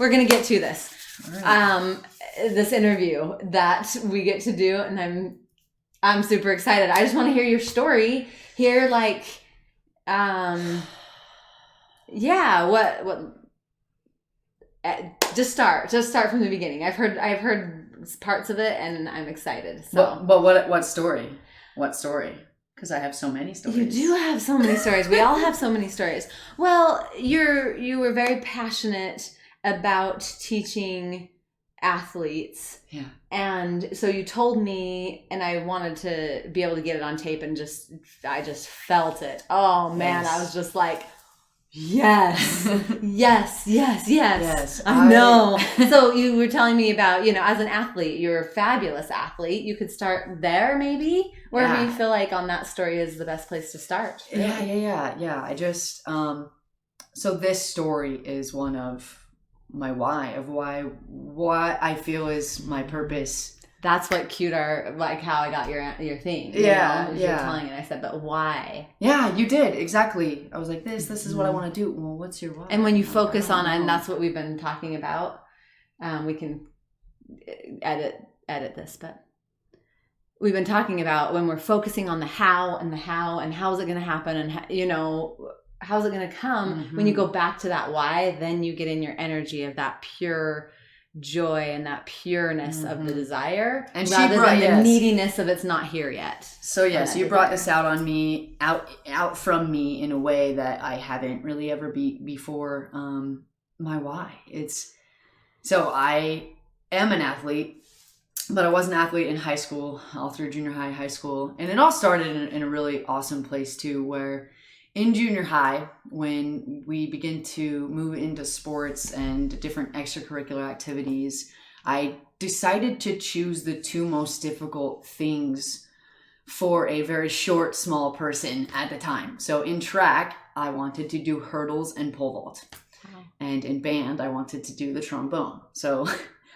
we're going to get to this. Right. This interview that we get to do, and I'm super excited. I just want to hear your story. Hear like, what just start from the beginning. I've heard parts of it, and I'm excited. So, But what story? What story? Because I have so many stories. You do have so many stories. We all have so many stories. Well, you were very passionate about teaching athletes. Yeah. And so you told me, and I wanted to be able to get it on tape, and I just felt it. Oh man, Yes. I was just like, yes, yes. Yes, I know. So you were telling me about, as an athlete, you're a fabulous athlete. You could start there, maybe, wherever you feel like on that story is the best place to start. Yeah. I just, so this story is one of my why, of why I feel is my purpose. That's what cued our, like how I got your thing. Yeah. You're telling it. I said, but why? Yeah, you did. Exactly. I was like, this is what I want to do. Well, what's your why? And when you focus on it, and that's what we've been talking about, we can edit this, but we've been talking about when we're focusing on the how and how's it going to happen, and how's it going to come. When you go back to that why, then you get in your energy of that pure joy and that pureness of the desire, and rather than the neediness of it's not here yet. So yes, you brought this out on me, out from me in a way that I haven't really ever before. My why. So I am an athlete, but I was an athlete in high school, all through junior high school, and it all started in a really awesome place too, where in junior high, when we begin to move into sports and different extracurricular activities, I decided to choose the two most difficult things for a very short, small person at the time. So in track, I wanted to do hurdles and pole vault. Wow. And in band, I wanted to do the trombone. So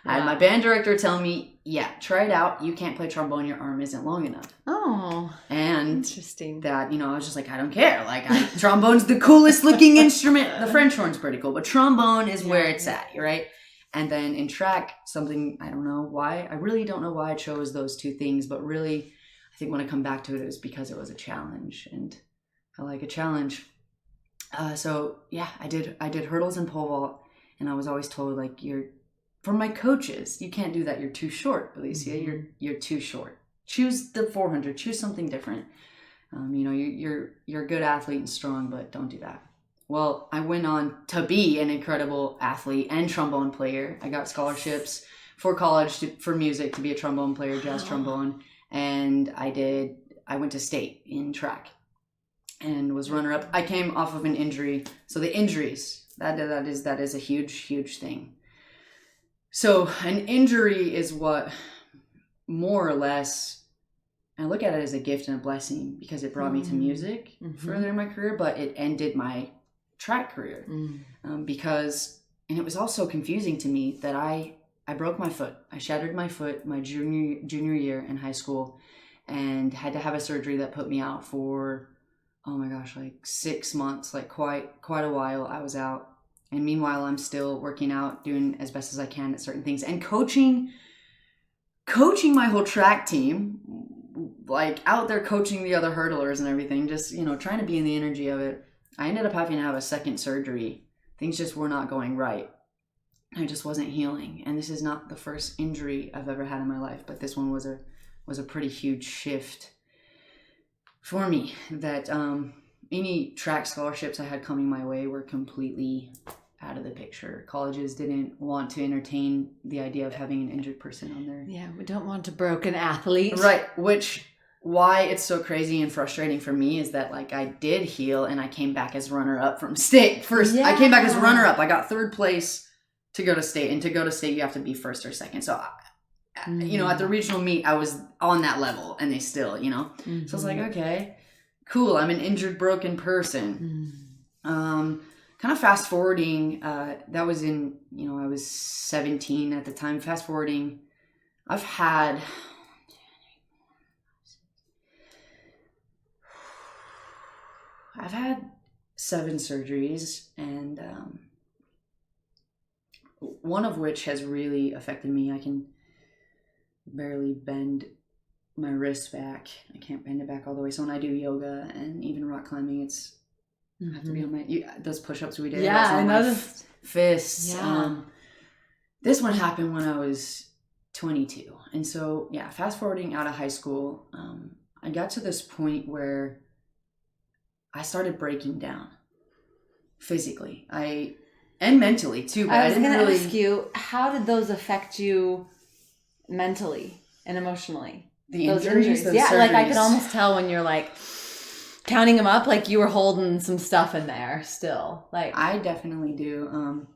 I had my band director tell me, try it out. You can't play trombone. Your arm isn't long enough. Oh, and interesting. That, I was just like, I don't care. Like, trombone's the coolest looking instrument. The French horn's pretty cool, but trombone is where it's at, right? And then in track, something, I don't know why. I really don't know why I chose those two things, but really, I think when I come back to it was because it was a challenge, and I like a challenge. I did hurdles and pole vault, and I was always told, like, from my coaches, you can't do that. You're too short, Alicia. You're too short. Choose the 400. Choose something different. You're a good athlete and strong, but don't do that. Well, I went on to be an incredible athlete and trombone player. I got scholarships for college for music to be a trombone player, jazz trombone, and I went to state in track and was runner-up. I came off of an injury, so the injuries that is a huge thing. So an injury is what, more or less, I look at it as a gift and a blessing, because it brought me to music further in my career, but it ended my track career. Because it was also confusing to me that I broke my foot. I shattered my foot my junior year in high school, and had to have a surgery that put me out for, oh my gosh, like 6 months, like quite a while I was out. And meanwhile, I'm still working out, doing as best as I can at certain things, and coaching my whole track team, like out there coaching the other hurdlers and everything, just, trying to be in the energy of it. I ended up having to have a second surgery. Things just were not going right. I just wasn't healing. And this is not the first injury I've ever had in my life, but this one was a pretty huge shift for me, that any track scholarships I had coming my way were completely out of the picture. Colleges didn't want to entertain the idea of having an injured person on there. Yeah, we don't want a broken athlete. Right, why it's so crazy and frustrating for me is that, like, I did heal and I came back as runner-up from state. First, I came back as runner-up. I got third place to go to state, and to go to state, you have to be first or second. So, at the regional meet, I was on that level, and they still, So I was like, okay, cool. I'm an injured, broken person. Kind of fast forwarding, that was in, I was 17 at the time. Fast forwarding, I've had 7 surgeries, and one of which has really affected me. I can barely bend my wrist back. I can't bend it back all the way. So when I do yoga and even rock climbing, it's I have to be on my those push-ups we did. Yeah, I know fists. Yeah. This one happened when I was 22, and so fast forwarding out of high school, I got to this point where I started breaking down physically, and mentally too. But I was didn't going to really ask you, how did those affect you mentally and emotionally? the Those injuries. yeah, like I could almost tell when you're like counting them up, like you were holding some stuff in there still. Like I definitely do.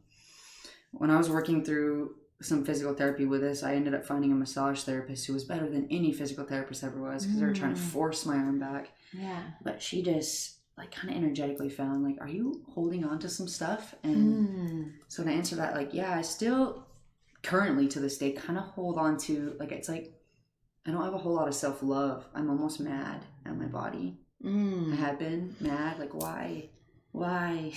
When I was working through some physical therapy with this, I ended up finding a massage therapist who was better than any physical therapist ever was, because they were trying to force my arm back. Yeah. But she just like kind of energetically found like, are you holding on to some stuff? And so to answer that, like, I still currently to this day kind of hold on to, like, it's like I don't have a whole lot of self-love. I'm almost mad at my body. I have been mad, like why,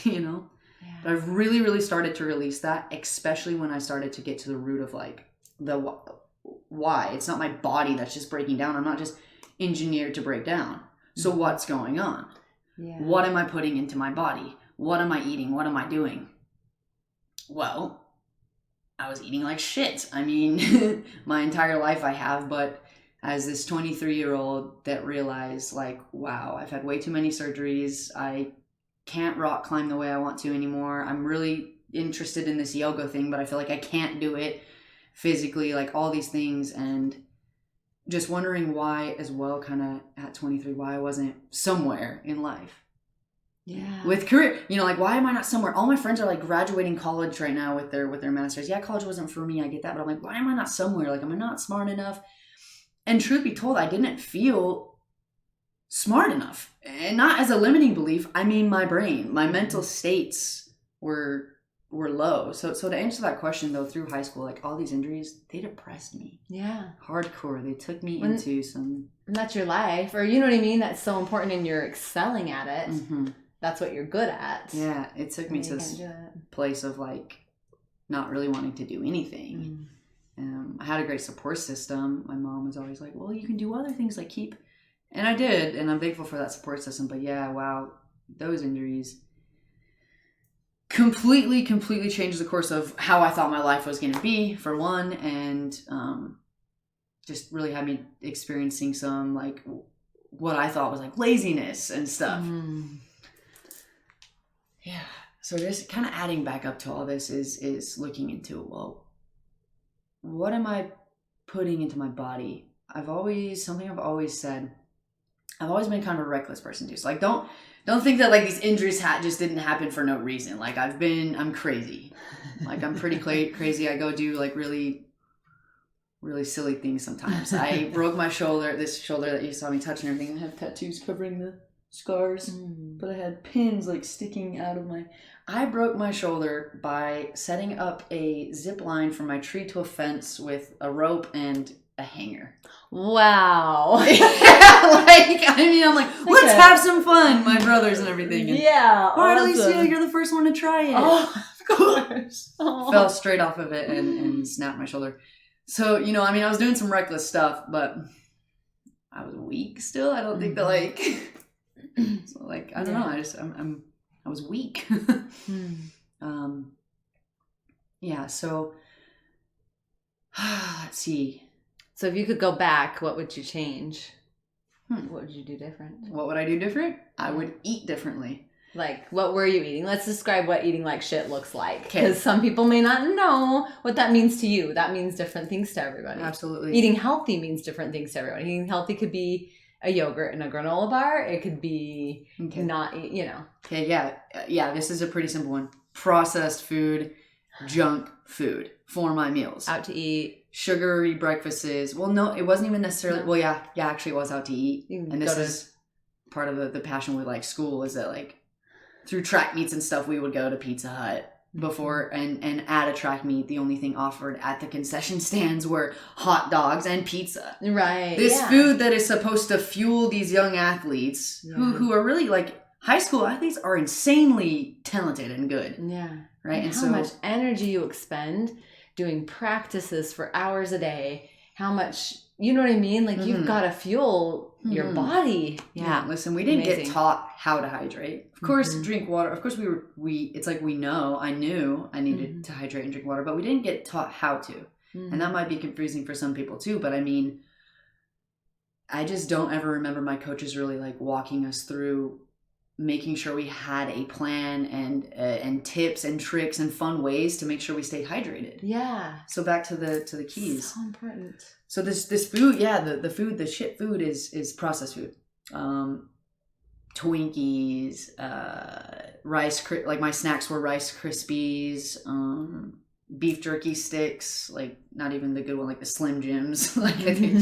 you know? Yeah. But I've really, really started to release that, especially when I started to get to the root of like the why. It's not my body that's just breaking down. I'm not just engineered to break down. So what's going on? Yeah. What am I putting into my body? What am I eating? What am I doing? Well, I was eating like shit. I mean, my entire life I have, but as this 23-year-old that realized like, wow, I've had way too many surgeries. I can't rock climb the way I want to anymore. I'm really interested in this yoga thing, but I feel like I can't do it physically, like all these things. And just wondering why as well, kind of at 23, why I wasn't somewhere in life. Yeah. With career, you know, like why am I not somewhere? All my friends are like graduating college right now with their masters. Yeah, college wasn't for me. I get that, but I'm like, why am I not somewhere? Like, am I not smart enough? And truth be told, I didn't feel smart enough. And not as a limiting belief. I mean, my brain, my mental states were low. So to answer that question though, through high school, like all these injuries, they depressed me. Yeah. Hardcore. They took me into some. And that's your life, or you know what I mean? That's so important, and you're excelling at it. Mm-hmm. That's what you're good at. Yeah. It took me to this place of like not really wanting to do anything. I had a great support system. My mom was always like, well, you can do other things, like keep. And I did. And I'm thankful for that support system. But yeah, wow. Those injuries completely changed the course of how I thought my life was going to be, for one, and just really had me experiencing some like what I thought was like laziness and stuff. Yeah. So just kind of adding back up to all this is looking into, well, what am I putting into my body? I've always said, I've always been kind of a reckless person too. So like, don't think that like these injuries just didn't happen for no reason. Like I'm crazy. Like I'm pretty crazy. I go do like really, really silly things sometimes. I broke my shoulder, this shoulder that you saw me touch and everything. I have tattoos covering the scars, but I had pins like sticking out of I broke my shoulder by setting up a zip line from my tree to a fence with a rope and a hanger. Wow. Like, I mean, I'm like, let's have some fun, my brothers and everything. And, yeah. Or at least, you're the first one to try it. Oh, of course. Fell straight off of it and snapped my shoulder. So, you know, I mean, I was doing some reckless stuff, but I was weak still. I don't think that like, so like, I don't know. I was weak. Yeah. So let's see. So if you could go back, what would you change? What would you do different? What would I do different? I would eat differently. Like, what were you eating? Let's describe what eating like shit looks like. Because some people may not know what that means to you. That means different things to everybody. Absolutely. Eating healthy means different things to everybody. Eating healthy could be a yogurt and a granola bar. It could be not, you know. Okay, yeah. This is a pretty simple one. Processed food, junk food for my meals. Out to eat. Sugary breakfasts. Well, no, it wasn't even necessarily. No. Well, yeah, actually, it was out to eat. And this is part of the passion with like school, is that like through track meets and stuff, we would go to Pizza Hut before, and at a track meet, the only thing offered at the concession stands were hot dogs and pizza. Right. This food that is supposed to fuel these young athletes who are really like high school athletes are insanely talented and good. Yeah. right? And how much energy you expend doing practices for hours a day, how much, you know what I mean? Like you've got to fuel your body. Yeah. Listen, we didn't get taught how to hydrate. Of course, drink water. Of course, it's like I knew I needed to hydrate and drink water, but we didn't get taught how to. And that might be confusing for some people too. But I mean, I just don't ever remember my coaches really like walking us through making sure we had a plan and tips and tricks and fun ways to make sure we stayed hydrated. Yeah. So back to the keys. So important. So this food, the shit food is processed food. Twinkies, like my snacks were Rice Krispies, beef jerky sticks, like not even the good one, like the Slim Jims, like I think,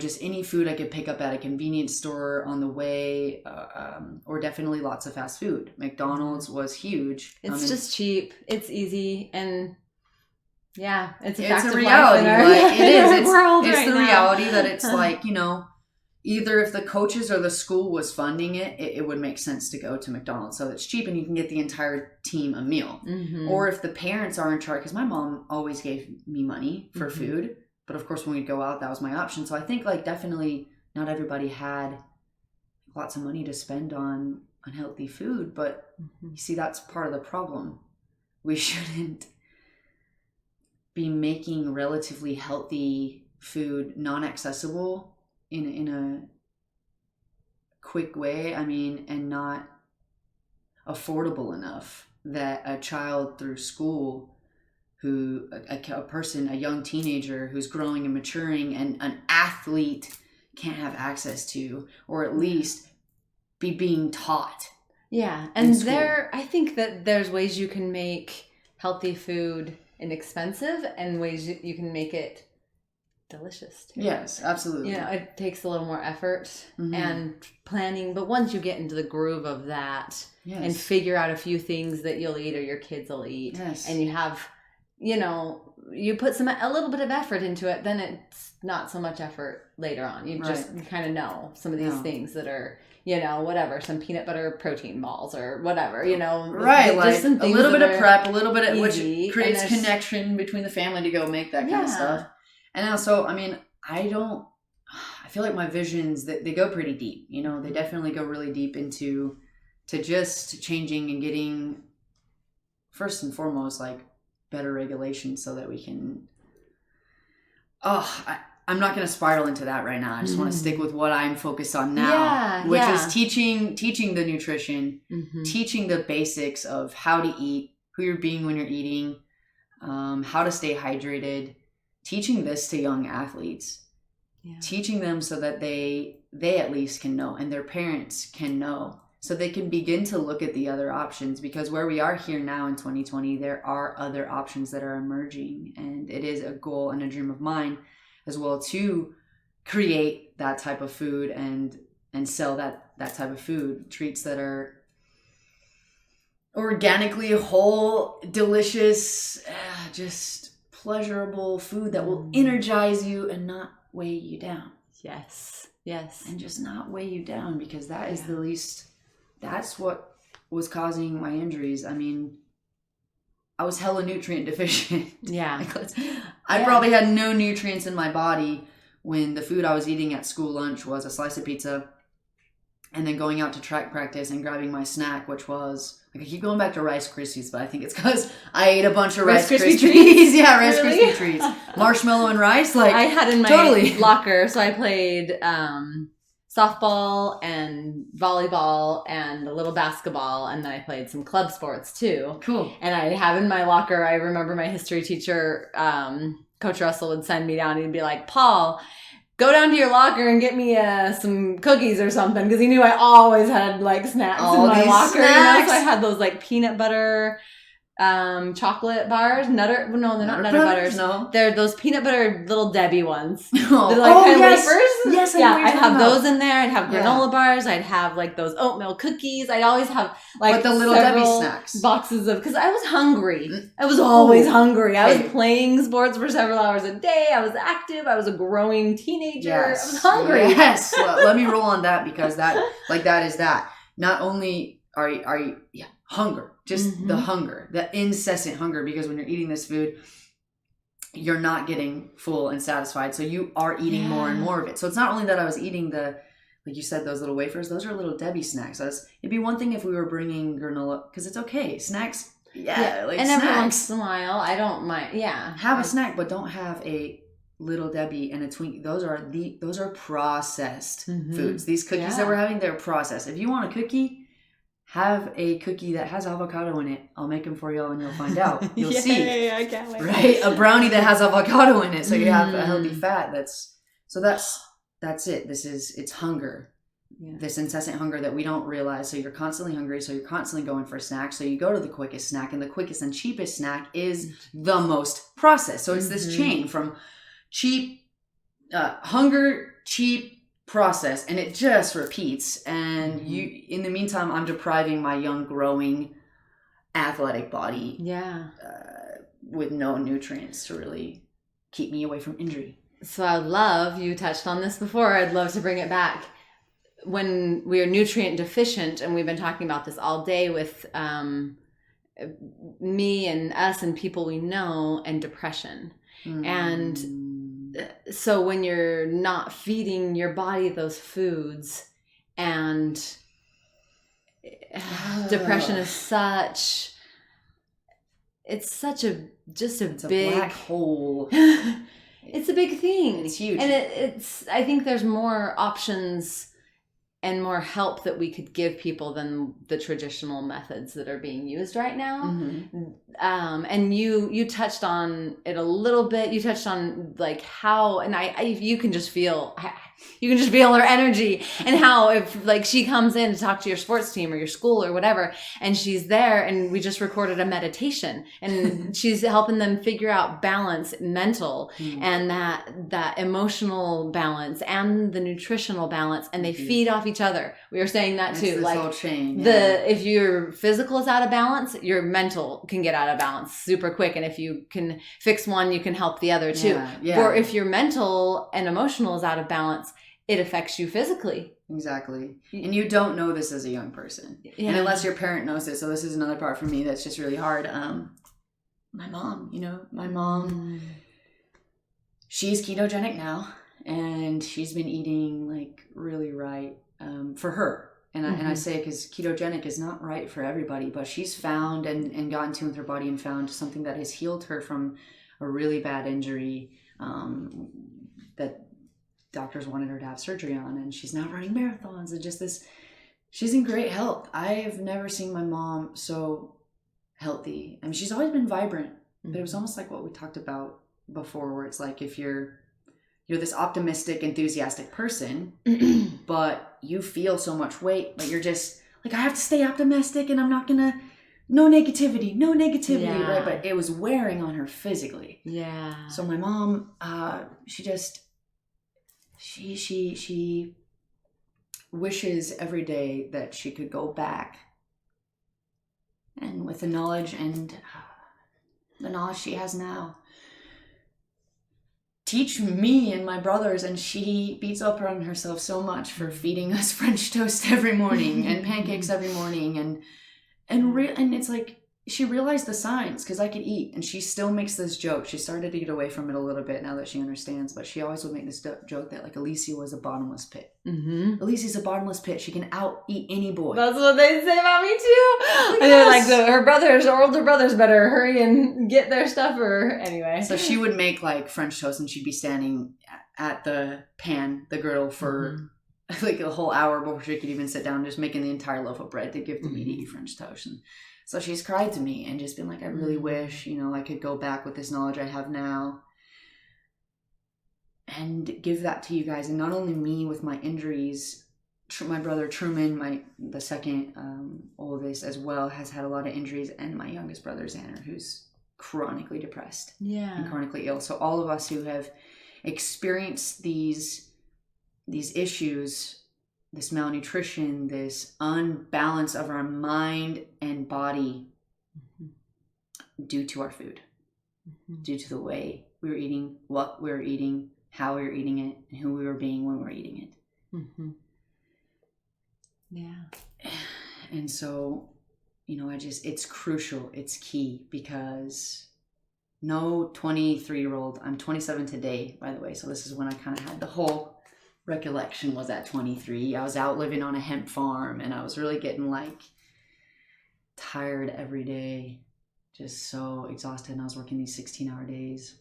just any food I could pick up at a convenience store on the way, or definitely lots of fast food. McDonald's was huge. It's just cheap. It's easy. And yeah, it's a reality. It is. It's the reality now. That it's like, either if the coaches or the school was funding it would make sense to go to McDonald's. So it's cheap and you can get the entire team a meal. Or if the parents are in charge, because my mom always gave me money for food. But of course, when we'd go out, that was my option. So I think like definitely not everybody had lots of money to spend on unhealthy food. But you see, that's part of the problem. We shouldn't be making relatively healthy food non-accessible in a quick way. I mean, and not affordable enough that a child through school a young teenager who's growing and maturing and an athlete can't have access to, or at least be being taught. Yeah. And I think that there's ways you can make healthy food inexpensive and ways you can make it delicious too. Yes, absolutely. It takes a little more effort and planning, but once you get into the groove of that and figure out a few things that you'll eat or your kids will eat, and you have, you put a little bit of effort into it, then it's not so much effort later on. You kind of know some of these things that are, whatever, some peanut butter protein balls or whatever, Right, like some a little bit of prep, a little bit of which easy, creates connection between the family to go make that kind of stuff. And also, I mean, I feel like my visions, they go pretty deep, they definitely go really deep into just changing and getting, first and foremost, like better regulation so that we can, I'm not going to spiral into that right now. I just want to stick with what I'm focused on now, which is teaching the nutrition, teaching the basics of how to eat, who you're being when you're eating, how to stay hydrated, teaching this to young athletes, teaching them so that they at least can know and their parents can know, so they can begin to look at the other options, because where we are here now in 2020, there are other options that are emerging. And it is a goal and a dream of mine as well to create that type of food and sell that type of food, treats that are organically whole, delicious, just pleasurable food that will energize you and not weigh you down. Yes. And just not weigh you down, because that is the least, that's what was causing my injuries. I mean, I was hella nutrient deficient. Yeah. I probably had no nutrients in my body when the food I was eating at school lunch was a slice of pizza, and then going out to track practice and grabbing my snack, which was, like, I keep going back to Rice Krispies, but I think it's because I ate a bunch of Rice Krispie treats. Yeah, Rice Krispie treats. Marshmallow and rice. Like, I had in my locker, so I played softball and volleyball and a little basketball, and then I played some club sports too. Cool. And I have in my locker, I remember my history teacher, Coach Russell, would send me down and he'd be like, Paul, go down to your locker and get me some cookies or something, because he knew I always had like snacks in my locker. Snacks. So I had those like peanut butter chocolate bars. They're not Nutter Butters. No. They're those peanut butter Little Debbie ones. Oh, They're like kind of wafers. Yes, I'd have those in there. I'd have granola bars. I'd have like those oatmeal cookies. I'd always have like the Little Debbie snacks. Boxes of, because I was hungry. I was always hungry. I was playing sports for several hours a day. I was active. I was a growing teenager. Yes. I was hungry. Yes. Well, let me roll on that, because that is that. Not only are you hunger, just the hunger, the incessant hunger, because when you're eating this food, you're not getting full and satisfied. So you are eating more and more of it. So it's not only that I was eating like you said, those little wafers, those are little Debbie snacks. It'd be one thing if we were bringing granola, because it's okay. Snacks, like and snacks. Every once in a while, I don't mind. Yeah. Have a snack, but don't have a little Debbie and a Twinkie. Those are processed foods. These cookies that we're having, they're processed. If you want a cookie, have a cookie that has avocado in it. I'll make them for y'all and you'll find out. You'll see. I can't wait. Right? A brownie that has avocado in it. So you have a healthy fat. That's it. It's hunger. Yeah. This incessant hunger that we don't realize. So you're constantly hungry. So you're constantly going for snacks. So you go to the quickest snack, and the quickest and cheapest snack is the most processed. So it's this chain from cheap, hunger, cheap, process, and it just repeats. And in the meantime, I'm depriving my young, growing, athletic body with no nutrients to really keep me away from injury. So I would love, you touched on this before, I'd love to bring it back. When we are nutrient deficient, and we've been talking about this all day with me and us and people we know, and depression. And so when you're not feeding your body those foods, and depression is such a big black hole. It's a big thing. It's huge. And I think there's more options and more help that we could give people than the traditional methods that are being used right now. And you touched on it a little bit. You touched on like how, and you can just feel her energy, and how if like she comes in to talk to your sports team or your school or whatever, and she's there, and we just recorded a meditation, and she's helping them figure out balance, mental, and that emotional balance and the nutritional balance, and they feed off each other. We were saying that too. This like whole chain, if your physical is out of balance, your mental can get out of balance super quick, and if you can fix one, you can help the other too. Or if your mental and emotional is out of balance, it affects you physically. Exactly. And you don't know this as a young person. And unless your parent knows this. So this is another part for me that's just really hard. My mom, she's ketogenic now, and she's been eating like really right for her. And I say because ketogenic is not right for everybody, but she's found and gotten to with her body and found something that has healed her from a really bad injury that doctors wanted her to have surgery on, and she's now running marathons and just this. She's in great health. I've never seen my mom so healthy. I mean, she's always been vibrant, but it was almost like what we talked about before, where it's like if you're this optimistic, enthusiastic person, but you feel so much weight, but you're just like, I have to stay optimistic, and I'm not gonna. No negativity, right? But it was wearing on her physically. Yeah. So my mom, she wishes every day that she could go back, and with the knowledge she has now, teach me and my brothers. And she beats up on herself so much for feeding us French toast every morning and pancakes every morning, and it's like she realized the signs, because I could eat, and she still makes this joke. She started to get away from it a little bit now that she understands, but she always would make this joke that like Alicia was a bottomless pit. Alicia's a bottomless pit. She can out eat any boy. That's what they say about me too. And they're like her older brothers better hurry and get their stuff, or anyway. So she would make like French toast, and she'd be standing at the griddle for like a whole hour before she could even sit down, just making the entire loaf of bread to give to me to eat French toast. And so she's cried to me and just been like, I really wish, I could go back with this knowledge I have now and give that to you guys. And not only me with my injuries, my brother Truman, the second oldest as well, has had a lot of injuries, and my youngest brother Xander, who's chronically depressed and chronically ill. So all of us who have experienced these issues, this malnutrition, this unbalance of our mind and body due to our food, due to the way we were eating, what we were eating, how we were eating it, and who we were being when we were eating it. Yeah. And so, it's crucial. It's key because no 23-year-old, I'm 27 today, by the way. So this is when I kind of had the whole recollection was at 23. I was out living on a hemp farm and I was really getting like tired every day, just so exhausted. And I was working these 16-hour days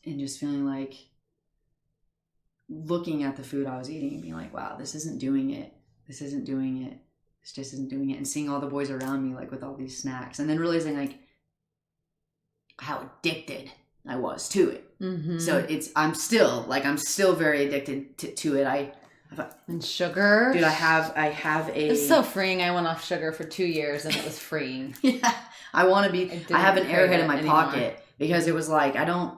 and just feeling like looking at the food I was eating and being like, wow, this isn't doing it. This isn't doing it. This just isn't doing it. And seeing all the boys around me like with all these snacks and then realizing like how addicted I was to it. Mm-hmm. So I'm still very addicted to it. And sugar. Dude, I have a... It's so freeing. I went off sugar for 2 years and it was freeing. Yeah. I have an Airhead in my pocket because it was like, I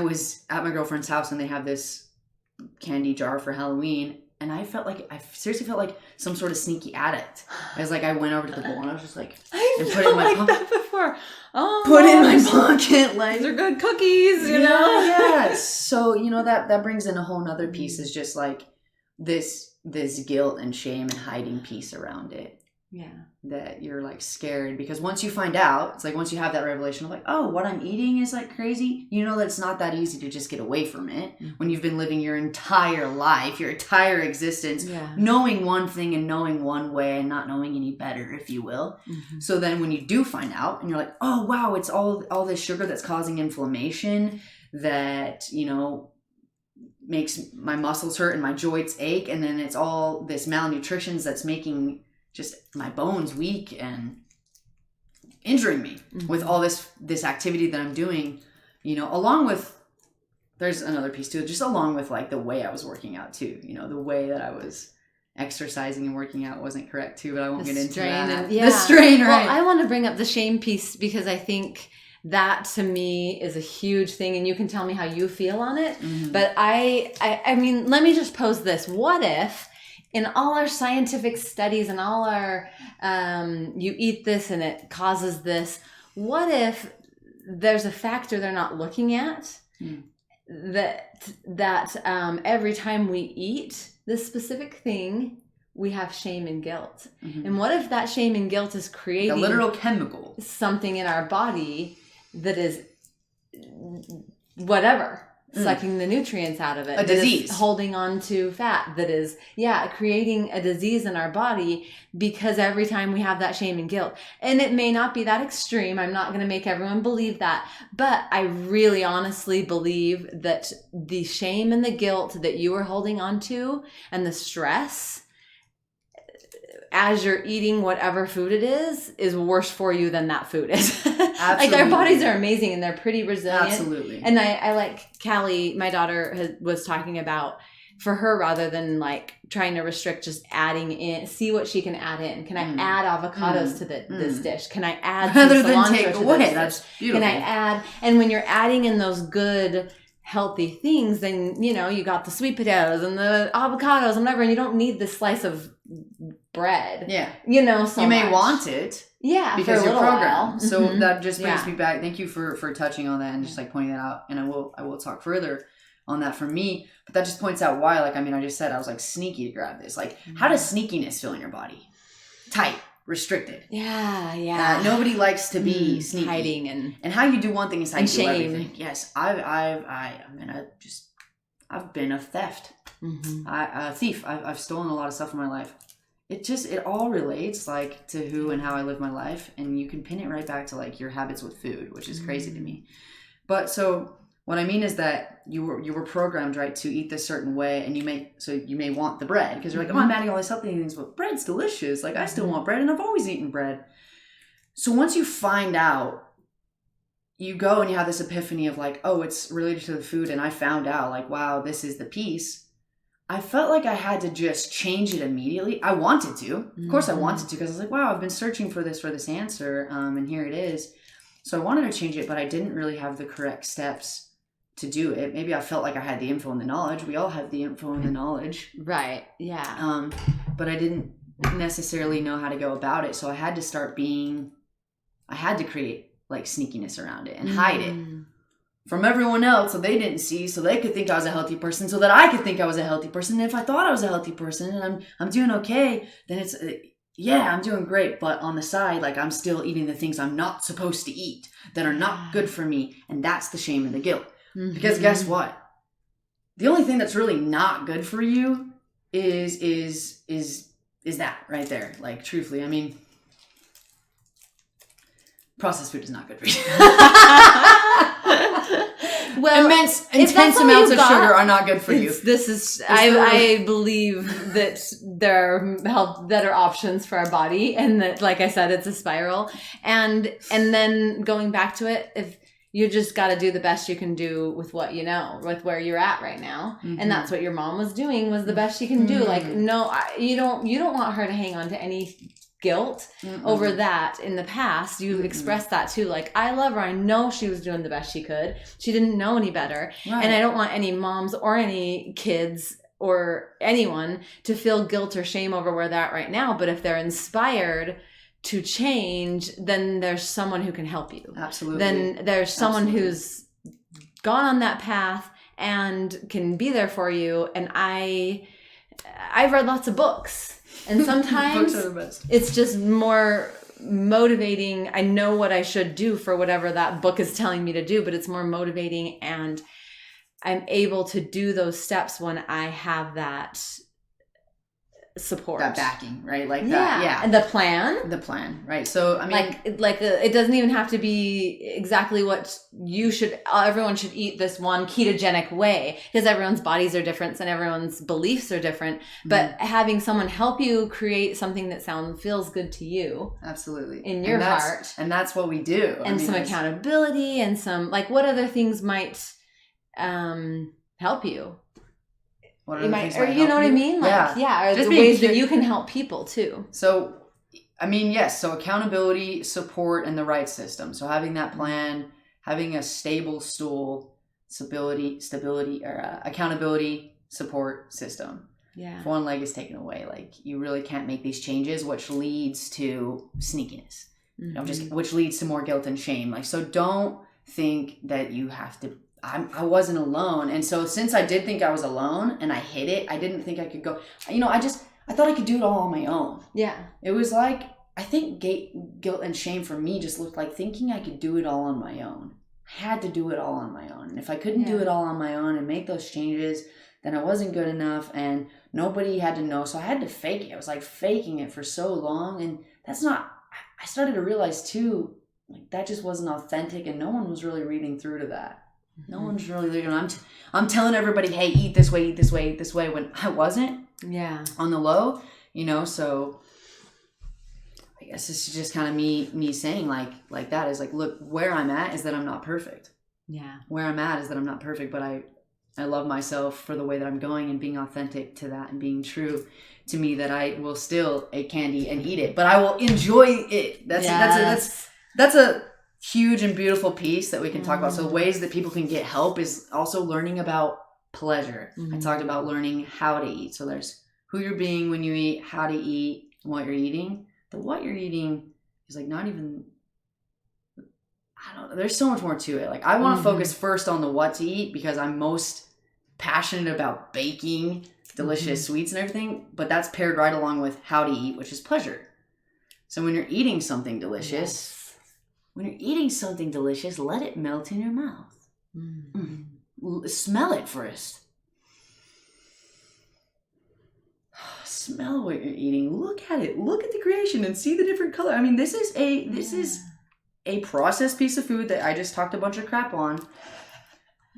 was at my girlfriend's house and they have this candy jar for Halloween. And I seriously felt like some sort of sneaky addict. I went over to the bowl and I was just like, and put it in my pocket. That before. Oh, put it in my pocket. Like, these are good cookies, you know? Yeah. So, that brings in a whole nother piece is just like this guilt and shame and hiding piece around it. Yeah. That you're like scared because once you find out, it's like once you have that revelation of like, oh, what I'm eating is like crazy, that it's not that easy to just get away from it when you've been living your entire life, your entire existence, knowing one thing and knowing one way and not knowing any better, if you will. Mm-hmm. So then when you do find out and you're like, oh, wow, it's all this sugar that's causing inflammation that, makes my muscles hurt and my joints ache. And then it's all this malnutrition that's making just my bones weak and injuring me with all this activity that I'm doing, along with, there's another piece to it, just along with like the way I was working out too, the way that I was exercising and working out wasn't correct too, but I won't get into that. The strain, right. Well, I want to bring up the shame piece because I think that to me is a huge thing and you can tell me how you feel on it. Mm-hmm. But I mean, let me just pose this. What if in all our scientific studies and all our, you eat this and it causes this, what if there's a factor they're not looking at that every time we eat this specific thing, we have shame and guilt. Mm-hmm. And what if that shame and guilt is creating a literal chemical, something in our body that is whatever. Sucking the nutrients out of it. A disease. Holding on to fat that is, creating a disease in our body because every time we have that shame and guilt. And it may not be that extreme. I'm not going to make everyone believe that. But I really honestly believe that the shame and the guilt that you are holding on to and the stress as you're eating whatever food it is worse for you than that food is. Like our bodies are amazing and they're pretty resilient. Absolutely. And I like Callie, my daughter was talking about for her rather than like trying to restrict, just adding in, see what she can add in. Can I add avocados to this dish? Can I add rather than take away? That's beautiful. Can I add? And when you're adding in those good healthy things, then you got the sweet potatoes and the avocados and whatever, and you don't need this slice of bread. Yeah. So you may much. Want it. Yeah. Because you're programmed. Mm-hmm. So that just brings me back. Thank you for touching on that and just like pointing that out. And I will talk further on that for me. But that just points out why, I just said I was like sneaky to grab this. Like, how does sneakiness feel in your body? Tight. Restricted. Yeah. Nobody likes to be sneaky. Hiding and how you do one thing is how you do shame. Everything. Yes. I've been a theft. Mm-hmm. A thief. I've stolen a lot of stuff in my life. It all relates like to who and how I live my life, and you can pin it right back to like your habits with food, which is crazy to me. But so what I mean is that you were programmed right to eat this certain way, and you may want the bread because you're like, oh, I'm adding all these healthy things, but bread's delicious. Like I still want bread, and I've always eaten bread. So once you find out, you go and you have this epiphany of like, oh, it's related to the food, and I found out like, wow, this is the piece. I felt like I had to just change it immediately. I wanted to. Of course I wanted to because I was like, wow, I've been searching for this answer, and here it is. So I wanted to change it, but I didn't really have the correct steps to do it. Maybe I felt like I had the info and the knowledge. We all have the info and the knowledge. Right, yeah. But I didn't necessarily know how to go about it. So I had to create like sneakiness around it and hide it from everyone else so they didn't see, so they could think I was a healthy person, so that I could think I was a healthy person. And if I thought I was a healthy person and I'm doing okay, then yeah, I'm doing great, but on the side, like I'm still eating the things I'm not supposed to eat that are not good for me. And that's the shame and the guilt. Mm-hmm. Because guess what? The only thing that's really not good for you is that right there. Like truthfully, I mean, processed food is not good for you. Well, intense amounts of sugar are not good for you. I believe that there are better options for our body, and that, like I said, it's a spiral. And then going back to it, if you just got to do the best you can do with what you know, with where you're at right now, and that's what your mom was doing, was the best she can do. Like, no, you don't want her to hang on to any guilt over that in the past. You expressed that too. Like, I love her. I know she was doing the best she could. She didn't know any better. Right. And I don't want any moms or any kids or anyone to feel guilt or shame over where they're at right now. But if they're inspired to change, then there's someone who can help you. Absolutely. Then there's someone who's gone on that path and can be there for you. And I've read lots of books. And sometimes it's just more motivating. I know what I should do for whatever that book is telling me to do, but it's more motivating, and I'm able to do those steps when I have that support, that backing, right? Like that, yeah. And the plan, right? So I mean, it doesn't even have to be exactly what everyone should eat this one ketogenic way, because everyone's bodies are different and everyone's beliefs are different. But having someone help you create something that feels good to you, absolutely, in your heart, and that's what we do. And some accountability, and some, like, what other things might help you. What you might, or you know what I mean? Like, or just the ways that you can help people too. So, I mean, yes. So accountability, support, and the right system. So having that plan, having a stable stool, stability, or accountability, support system. Yeah. If one leg is taken away, like, you really can't make these changes, which leads to sneakiness. Which leads to more guilt and shame. Like, so don't think that you have to. I wasn't alone. And so since I did think I was alone and I hit it, I didn't think I could go, I thought I could do it all on my own. Yeah. It was like, I think guilt and shame for me just looked like thinking I could do it all on my own. I had to do it all on my own. And if I couldn't do it all on my own and make those changes, then I wasn't good enough and nobody had to know. So I had to fake it. I was like faking it for so long. And I started to realize too, like, that just wasn't authentic, and no one was really reading through to that. No one's really, I'm telling everybody, hey, eat this way, when I wasn't. Yeah. On the low, so I guess this is just kind of me saying like that is like, look, where I'm at is that I'm not perfect. Yeah. Where I'm at is that I'm not perfect, but I love myself for the way that I'm going and being authentic to that and being true to me, that I will still eat candy and eat it, but I will enjoy it. That's a huge and beautiful piece that we can talk about. So ways that people can get help is also learning about pleasure. I talked about learning how to eat. So there's who you're being when you eat, how to eat, what you're eating. The what you're eating is like not even, I don't know. There's so much more to it. Like, I want to focus first on the what to eat because I'm most passionate about baking delicious sweets and everything, but that's paired right along with how to eat, which is pleasure. So when you're eating something delicious, let it melt in your mouth. Smell it first. Smell what you're eating. Look at it. Look at the creation and see the different color. I mean, this is a processed piece of food that I just talked a bunch of crap on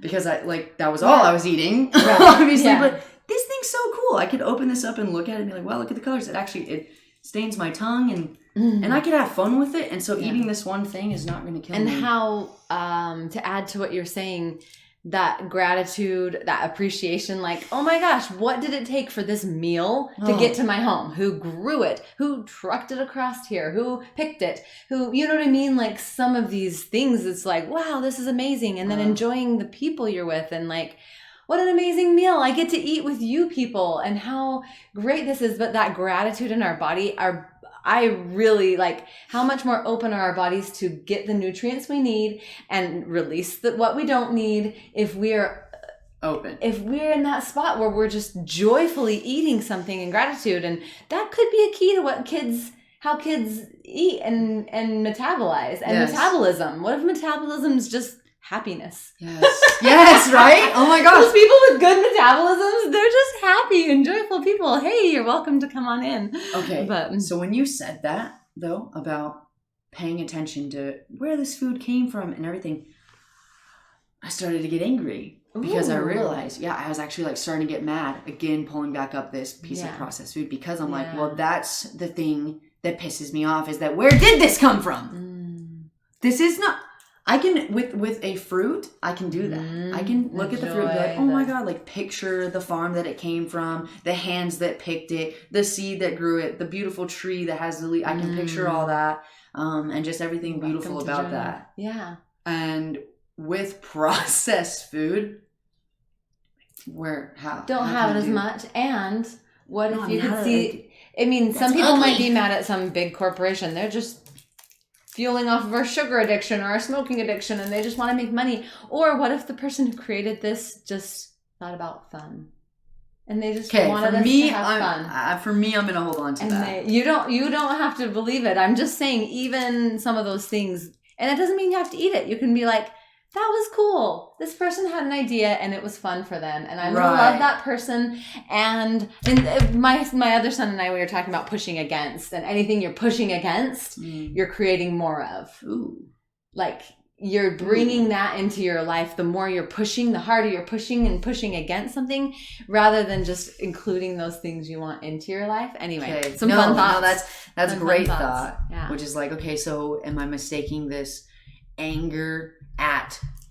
because that was all I was eating, obviously. Yeah. But this thing's so cool. I could open this up and look at it and be like, wow, look at the colors. It stains my tongue and I could have fun with it. And so eating this one thing is not going to kill me. And how, to add to what you're saying, that gratitude, that appreciation, like, oh my gosh, what did it take for this meal to get to my home? Who grew it? Who trucked it across here? Who picked it? Who, you know what I mean? Like, some of these things, it's like, wow, this is amazing. And then enjoying the people you're with, and like, what an amazing meal I get to eat with you people, and how great this is. But that gratitude in our body, I really like how much more open are our bodies to get the nutrients we need and release what we don't need if we're open. If we're in that spot where we're just joyfully eating something in gratitude, and that could be a key to how kids eat and metabolize and metabolism. What if metabolism is just happiness? Yes, right? Oh my gosh. Those people with good metabolisms, they're just happy and joyful people. Hey, you're welcome to come on in. Okay. So when you said that, though, about paying attention to where this food came from and everything, I started to get angry because I realized, I was actually like starting to get mad again, pulling back up this piece of processed food because I'm like, well, that's the thing that pisses me off is that where did this come from? This is not, I can, with a fruit, I can do that. I can look at the fruit and be like, oh my God, like picture the farm that it came from, the hands that picked it, the seed that grew it, the beautiful tree that has the leaf. I can picture all that. And just everything beautiful about that. Yeah. And with processed food, don't have it as much. And what if you could see? I mean, some people might be mad at some big corporation. They're just fueling off of our sugar addiction or our smoking addiction, and they just want to make money. Or what if the person who created this just thought about fun? And they just wanted us to have fun. For me, I'm going to hold on to that. You don't have to believe it. I'm just saying, even some of those things, and it doesn't mean you have to eat it. You can be like, that was cool. This person had an idea and it was fun for them. And I'm going to love that person. And my other son and I, we were talking about pushing against. And anything you're pushing against, you're creating more of. Ooh. Like, you're bringing that into your life. The more you're pushing, the harder you're pushing and pushing against something, rather than just including those things you want into your life. Anyway, some fun thoughts. No, that's a great thought. Yeah. Which is like, okay, so am I mistaking this anger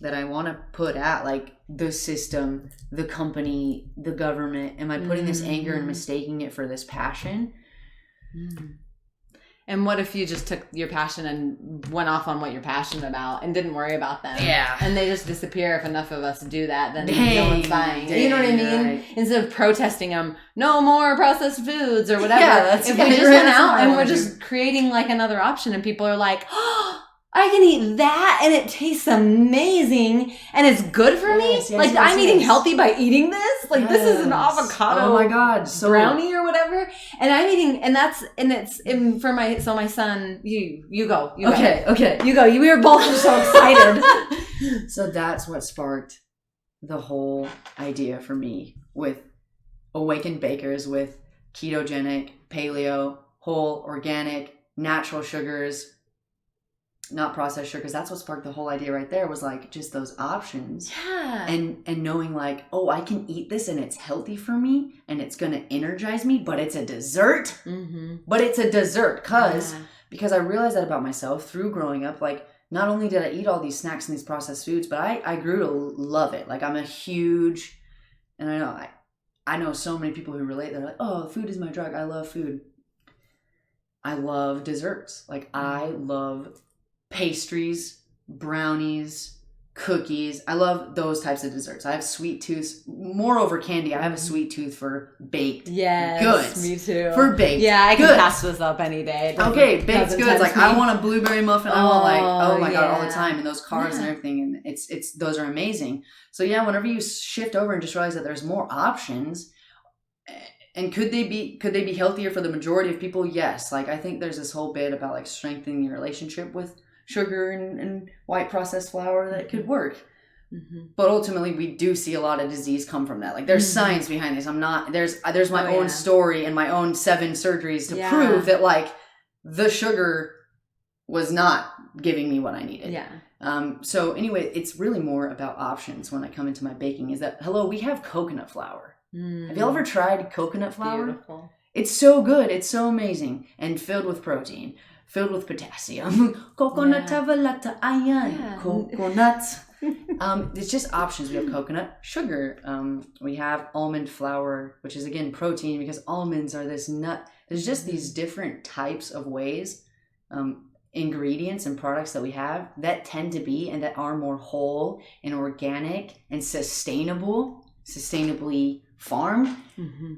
that I want to put at like the system, the company, the government? Am I putting this anger and mistaking it for this passion? And what if you just took your passion and went off on what you're passionate about and didn't worry about them? Yeah. And they just disappear. If enough of us do that, then no one's buying. You know what I mean? Right. Instead of protesting them, no more processed foods or whatever. If we just went out and we're just creating like another option, and people are like, oh, I can eat that and it tastes amazing and it's good for me. I'm eating healthy by eating this. Like this is an avocado. Oh my God, brownie or whatever. And I'm eating, and it's for my son. You go. Okay. You go. We were both so excited. So that's what sparked the whole idea for me with Awakened Bakers, with ketogenic, paleo, whole, organic, natural sugars. Not processed sugar, because that's what sparked the whole idea right there, was like just those options. Yeah. And knowing like, oh, I can eat this and it's healthy for me and it's going to energize me, but it's a dessert. But it's a dessert because I realized that about myself through growing up. Like, not only did I eat all these snacks and these processed foods, but I grew to love it. Like, I'm a huge, and I know so many people who relate. They're like, oh, food is my drug. I love food. I love desserts. Like, I love pastries, brownies, cookies. I love those types of desserts. I have sweet tooths. Moreover, candy. I have a sweet tooth for baked goods. Me too. For baked Yeah, I can pass this up any day. Okay, baked goods. Like, I want a blueberry muffin. I want like, oh my God, all the time. And those carbs and everything. And it's those are amazing. So yeah, whenever you shift over and just realize that there's more options, and could they be healthier for the majority of people? Yes. Like, I think there's this whole bit about like strengthening your relationship with sugar and white processed flour that could work. But ultimately we do see a lot of disease come from that. Like, there's science behind this. There's my own story and my own 7 surgeries to prove that like the sugar was not giving me what I needed. So anyway, it's really more about options when I come into my baking, is that, hello, we have coconut flour. Have you ever tried coconut flour? Beautiful. It's so good. It's so amazing. And filled with protein, filled with potassium. Coconut have a lot of iron. Coconuts. It's just options. We have coconut sugar. We have almond flour, which is again protein, because almonds are this nut. There's just these different types of ways, ingredients and products that we have that tend to be and that are more whole and organic and sustainably farmed,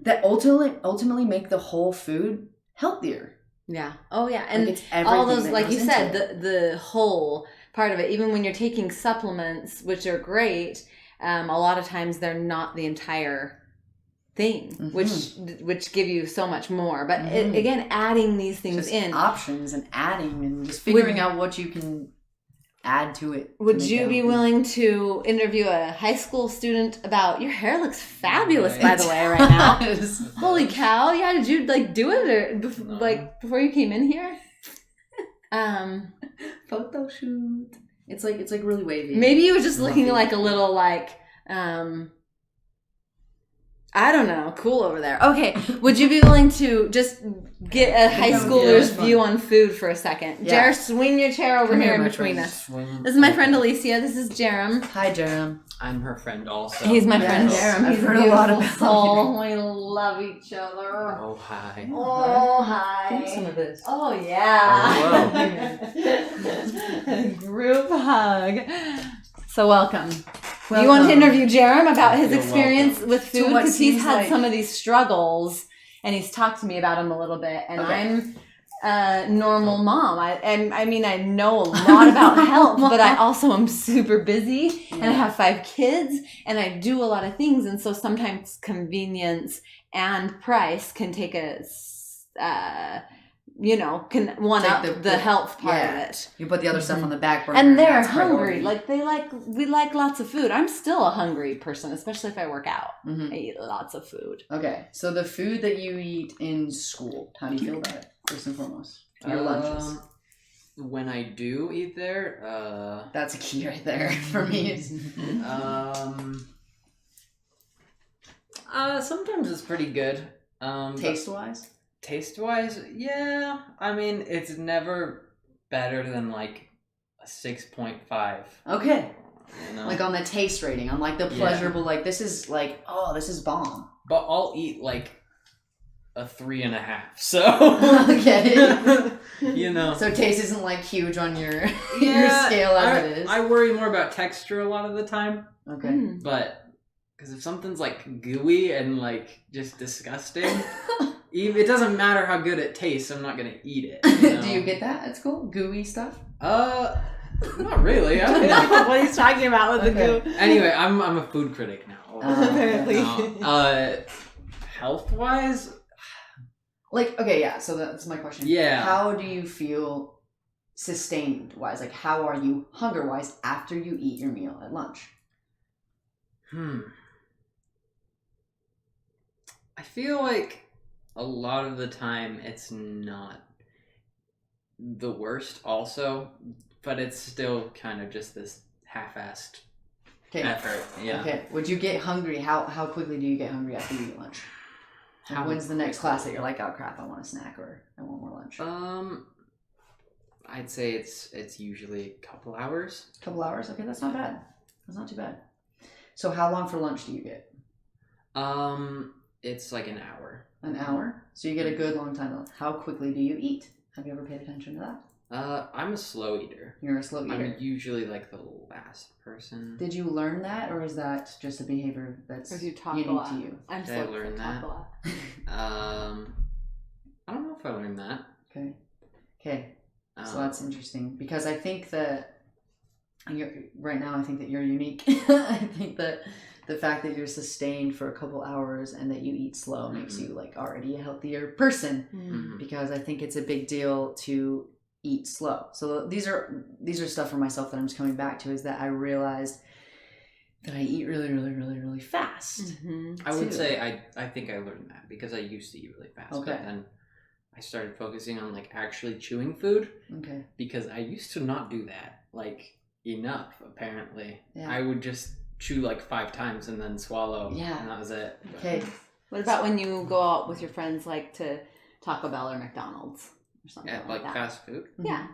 that ultimately make the whole food healthier. Yeah. Oh yeah. And like, all those, like you said, the whole part of it, even when you're taking supplements, which are great, a lot of times they're not the entire thing, which give you so much more. But again, adding these things just in, options and adding and just figuring out what you can add to it. Would you be willing to interview a high school student about your hair looks fabulous, by the way, right now? Holy cow! Yeah, did you do it or before you came in here? Photo shoot. It's like really wavy. Maybe you were just looking like a little I don't know, cool over there. Okay, would you be willing to just get a high schooler's view on food for a second? Yeah. Jer, swing your chair over here in between us. This is my friend Alicia. This is Jerem. Hi, Jerem. I'm her friend also. He's my friend Jerem. I've He's heard a a lot beautiful about soul. We love each other. Oh, hi. Oh, hi. Give some of this. Oh, yeah. Oh, Group hug. So welcome. You want to interview Jerem about his experience with food? Because he's had some of these struggles, and he's talked to me about them a little bit. And I'm a normal mom. I mean, I know a lot about health, but I also am super busy, and I have 5 kids, and I do a lot of things. And so sometimes convenience and price can take can one up the health part of it. You put the other stuff on the back burner. And they're hungry. We like lots of food. I'm still a hungry person, especially if I work out. I eat lots of food. Okay, so the food that you eat in school, how do you feel about it, first and foremost? Your lunches. When I do eat there, that's a key right there for me. Sometimes it's pretty good. Taste-wise? Taste-wise, yeah. I mean, it's never better than a 6.5. Okay. You know? On the taste rating, on the pleasurable, this is this is bomb. But I'll eat a 3.5. So okay. So taste isn't huge on your your scale as it is. I worry more about texture a lot of the time. Okay. But because if something's gooey and just disgusting. It doesn't matter how good it tastes. I'm not gonna eat it. Do you get that at school? Gooey stuff? Not really. I don't know what he's talking about with the goo. Anyway, I'm a food critic now. Apparently. Health wise, okay, yeah. So that's my question. Yeah. How do you feel sustained wise? How are you hunger wise after you eat your meal at lunch? I feel a lot of the time it's not the worst also, but it's still kind of just this half-assed effort. Yeah. Okay. Would you get hungry? How quickly do you get hungry after you eat lunch? When's the next class that you're oh crap, I want a snack or I want more lunch? I'd say it's usually a couple hours. Couple hours? Okay, that's not bad. That's not too bad. So how long for lunch do you get? It's an hour. An hour? So you get a good long time. How quickly do you eat? Have you ever paid attention to that? I'm a slow eater. You're a slow eater. I'm usually the last person. Did you learn that, or is that just a behavior that's unique to you? I'm slow. Did I learn that? I don't know if I learned that. Okay. So that's interesting because I think that right now I think that you're unique. I think that the fact that you're sustained for a couple hours and that you eat slow makes you already a healthier person because I think it's a big deal to eat slow. So these are stuff for myself that I'm just coming back to is that I realized that I eat really, really, really, really fast. I would say I think I learned that because I used to eat really fast, but then I started focusing on actually chewing food. Okay. Because I used to not do that enough apparently. Yeah. I would just chew 5 times and then swallow. Yeah. And that was it. Okay. What about when you go out with your friends to Taco Bell or McDonald's or something like that? Fast food? Yeah.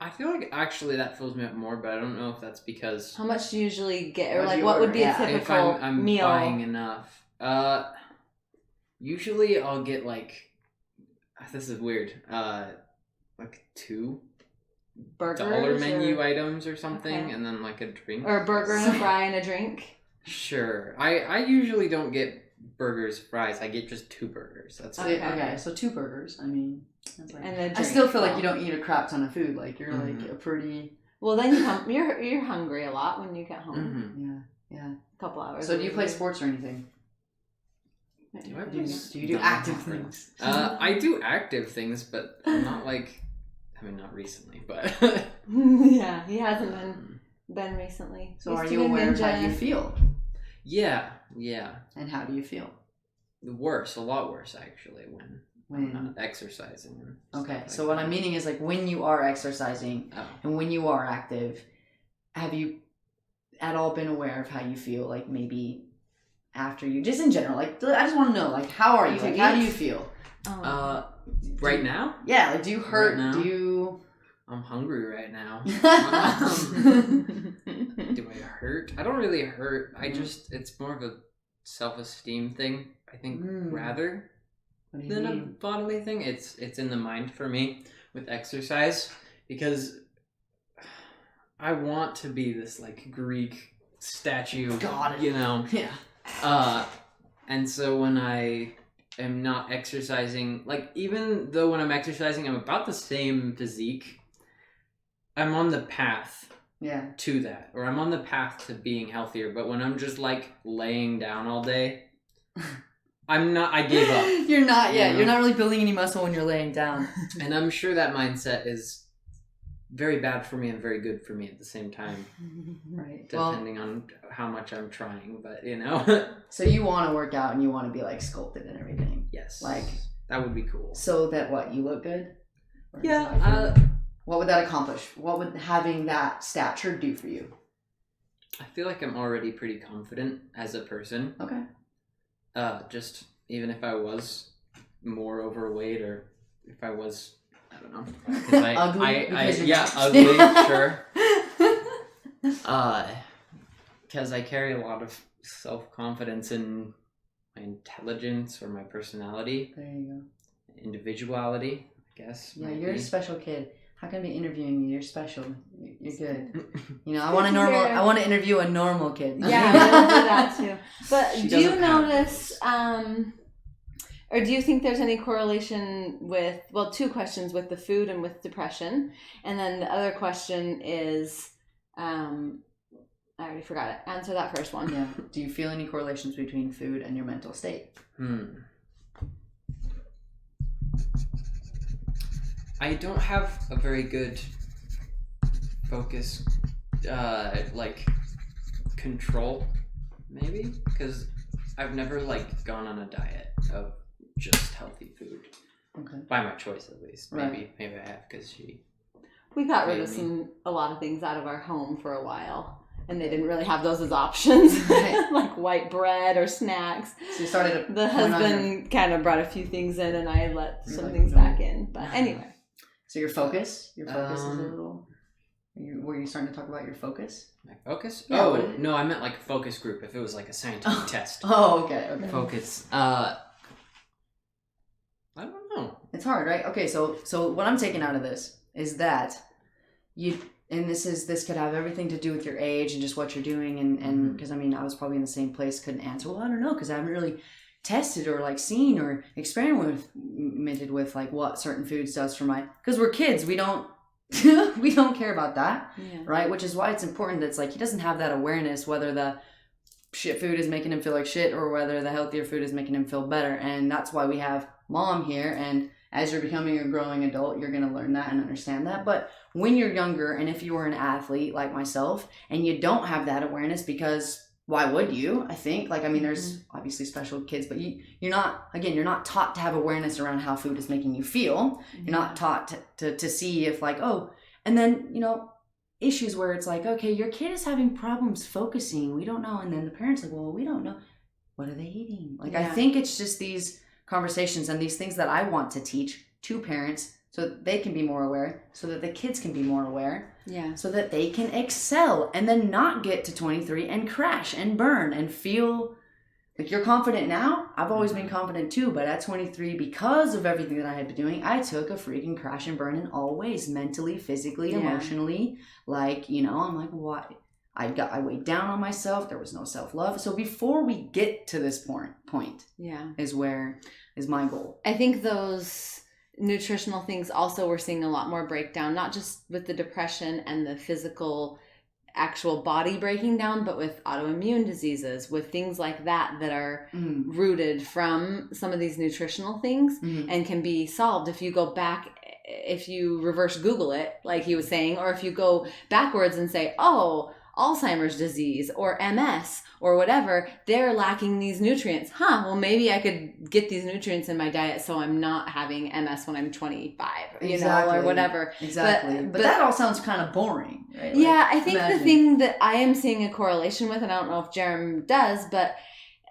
I feel actually that fills me up more, but I don't know if that's because... How much do you usually get? Or what would be a typical if I'm meal? buying enough. Usually I'll get this is weird, 2 burgers dollar menu items or something, and then a drink. Or a burger and a fry and a drink? Sure. I usually don't get burgers, fries. I get just 2 burgers. That's it. Okay, so 2 burgers. I mean, that's and a drink. I still feel you don't eat a crap ton of food. You're a pretty Well, then you're hungry a lot when you get home. Mm-hmm. Yeah. A couple hours. So do you play sports or anything? Do you do active things? I do active things, but I'm not like, I mean, not recently, but yeah, he hasn't been recently. So are you aware of how you feel? yeah. And how do you feel? Worse, a lot worse actually when I'm not exercising. And Okay, like so what I'm meaning is like when you are exercising and when you are active, have you at all been aware of how you feel? Like maybe after you, just in general, like I just want to know, like how are you? Like how do you feel? Right now? Yeah, like do you hurt? Right now? Do you? I'm hungry right now. Do I hurt? I don't really hurt. I just, it's more of a self-esteem thing, I think, rather than a bodily thing. It's in the mind for me with exercise, because I want to be this like Greek statue, you know. Yeah. And so when I am not exercising, like even though when I'm exercising I'm about the same physique, I'm on the path to that, or I'm on the path to being healthier. But when I'm just like laying down all day, I gave up. You're not You're not really building any muscle when you're laying down. And I'm sure that mindset is very bad for me and very good for me at the same time. Right. Depending on how much I'm trying, but you know. So you want to work out and you want to be like sculpted and everything. Yes. Like that would be cool. So that what, you look good? Yeah. What would that accomplish? What would having that stature do for you? I feel like I'm already pretty confident as a person. Okay. Just even if I was more overweight, or if I was, I don't know. Ugly? Ugly, sure. Because I carry a lot of self-confidence in my intelligence or my personality. There you go. Individuality, I guess. Yeah, you're a special kid. How can I be interviewing you? You're special. You're good. You know, I want to interview a normal kid. Yeah, we'll do that too. But do you notice, or do you think there's any correlation with, well, two questions, with the food and with depression? And then the other question is, I already forgot it. Answer that first one. Yeah. Do you feel any correlations between food and your mental state? I don't have a very good focus, like control, maybe, because I've never like gone on a diet of just healthy food. Okay. By my choice, at least. Right. Maybe I have, because we got rid of a lot of things out of our home for a while, and they didn't really have those as options, right. Like white bread or snacks. So you started. The husband kind of brought a few things in, and I let some things back in. But anyway. So your focus is a little. Were you starting to talk about your focus? My focus? Yeah, oh no, I meant like a focus group. If it was like a scientific test. Oh, okay. Focus. I don't know. It's hard, right? Okay, so what I'm taking out of this is that this could have everything to do with your age and just what you're doing, and because I mean I was probably in the same place, couldn't answer. Well, I don't know, because I haven't really tested or like seen or experimented with like what certain foods does for because we're kids, we don't we don't care about that, right? Which is why it's important that it's like he doesn't have that awareness whether the shit food is making him feel like shit or whether the healthier food is making him feel better. And that's why we have mom here, and as you're becoming a growing adult, you're going to learn that and understand that. But when you're younger, and if you were an athlete like myself and you don't have that awareness, because why would you? I think, like, I mean, there's obviously special kids, but you're not taught to have awareness around how food is making you feel. You're not taught to see if like, oh, and then, you know, issues where it's like, okay, your kid is having problems focusing. We don't know. And then the parents like, well, we don't know. What are they eating? Like, I think it's just these conversations and these things that I want to teach to parents so that they can be more aware, so that the kids can be more aware, so that they can excel and then not get to 23 and crash and burn and feel like you're confident now. I've always been confident too, but at 23, because of everything that I had been doing, I took a freaking crash and burn in all ways, mentally, physically, emotionally. Like, you know, I'm like, why? I weighed down on myself. There was no self-love. So before we get to this point is where is my goal. I think those nutritional things also we're seeing a lot more breakdown, not just with the depression and the physical actual body breaking down, but with autoimmune diseases, with things like that are rooted from some of these nutritional things and can be solved if you go back, if you reverse Google it, like he was saying, or if you go backwards and say, oh, Alzheimer's disease or MS or whatever, they're lacking these nutrients. Well, maybe I could get these nutrients in my diet so I'm not having MS when I'm 25, you know, or whatever. Exactly. But that all sounds kind of boring, right? Yeah, I think the thing that I am seeing a correlation with, and I don't know if Jerem does, but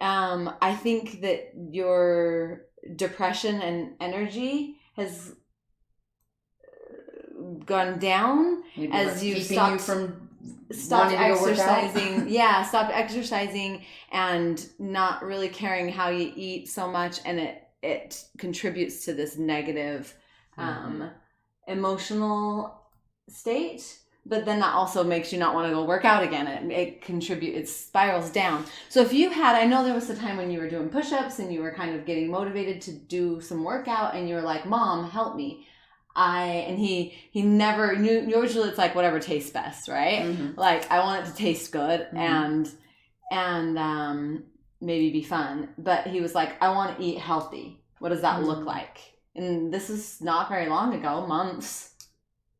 I think that your depression and energy has gone down as you stopped exercising. Yeah, stopped exercising and not really caring how you eat so much, and it contributes to this negative emotional state. But then that also makes you not want to go work out again. It spirals down. So if you had, I know there was a time when you were doing push-ups and you were kind of getting motivated to do some workout, and you were like, Mom, help me. He never knew. Usually it's like whatever tastes best, right? Like I want it to taste good and maybe be fun. But he was like, I want to eat healthy. What does that look like? And this is not very long ago, months.